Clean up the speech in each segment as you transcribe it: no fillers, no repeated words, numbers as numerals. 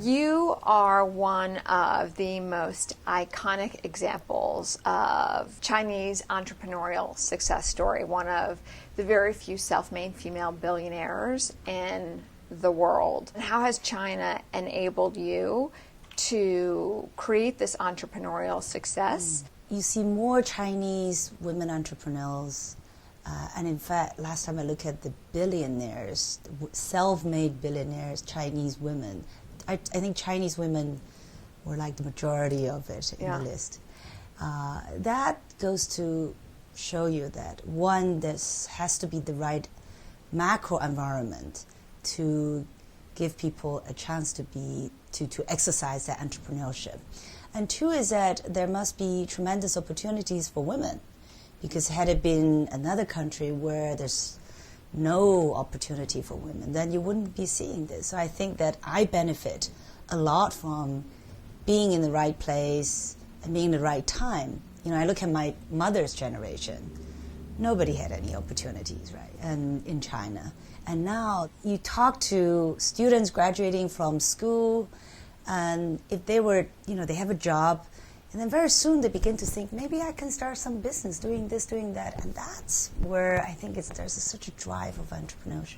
You are one of the most iconic examples of Chinese entrepreneurial success story, one of the very few self-made female billionaires in the world. How has China enabled you to create this entrepreneurial success? You see more Chinese women entrepreneurs, and in fact, last time I looked at the billionaires, self-made billionaires, Chinese women, I think Chinese women were like the majority of it in the list. That goes to show you that, one, this has to be the right macro environment to give people a chance to exercise their entrepreneurship. And two is that there must be tremendous opportunities for women, because had it been another country where there's no opportunity for women, then you wouldn't be seeing this. So I think that I benefit a lot from being in the right place and being in the right time. You know, I look at my mother's generation. Nobody had any opportunities, right, and in China. And now you talk to students graduating from school, and if they were, they have a job, and then very soon they begin to think, maybe I can start some business doing this, doing that. And that's where I think there's such a drive of entrepreneurship.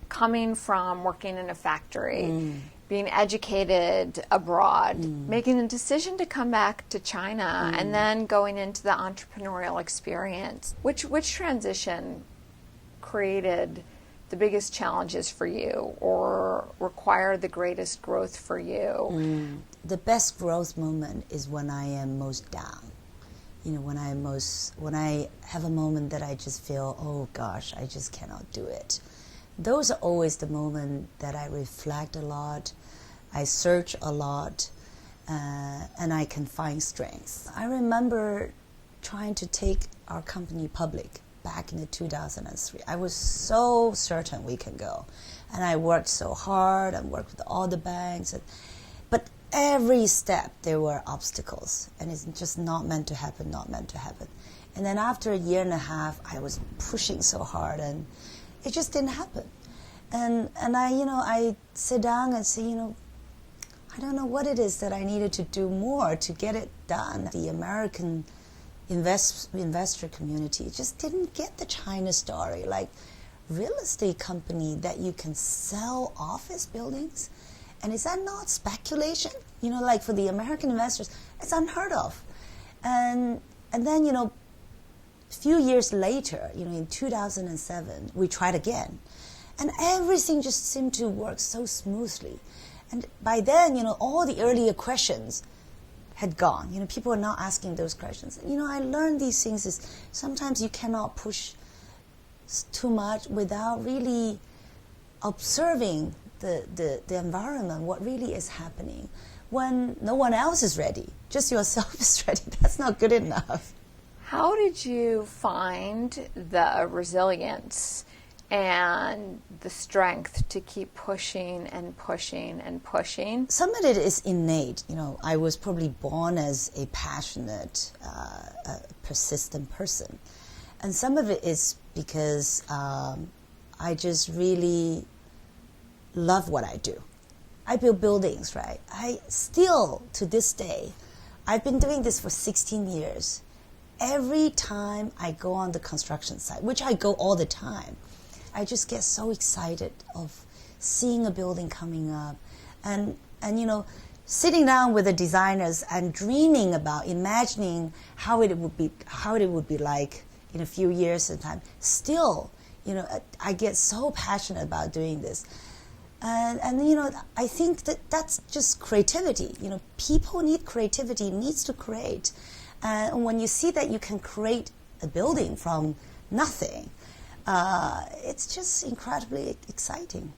Coming from working in a factory, being educated abroad, making the decision to come back to China, and then going into the entrepreneurial experience. Which transition created the biggest challenges for you or require the greatest growth for you? The best growth moment is when I am most down. When I have a moment that I just feel, oh gosh, I just cannot do it. Those are always the moment that I reflect a lot, I search a lot, and I can find strength. I remember trying to take our company public back in 2003. I was so certain we can go. And I worked so hard and worked with all the banks. But every step there were obstacles. And it's just not meant to happen, not meant to happen. And then after a year and a half, I was pushing so hard and it just didn't happen. And I sit down and say, I don't know what it is that I needed to do more to get it done. The American investor community just didn't get the China story, like real estate company that you can sell office buildings, and is that not speculation? Like for the American investors, it's unheard of. And then a few years later, in 2007, we tried again, and everything just seemed to work so smoothly. And by then, all the earlier questions had gone. People are not asking those questions. I learned these things is sometimes you cannot push too much without really observing the environment, what really is happening. When no one else is ready, just yourself is ready, that's not good enough. How did you find the resilience and the strength to keep pushing and pushing and pushing? Some of it is innate. I was probably born as a passionate, persistent person. And some of it is because I just really love what I do. I build buildings, right? I still, to this day, I've been doing this for 16 years. Every time I go on the construction site, which I go all the time, I just get so excited of seeing a building coming up and sitting down with the designers and dreaming about, imagining how it would be like in a few years' time. Still, I get so passionate about doing this. And I think that's just creativity. People need creativity, needs to create. And when you see that you can create a building from nothing, it's just incredibly exciting.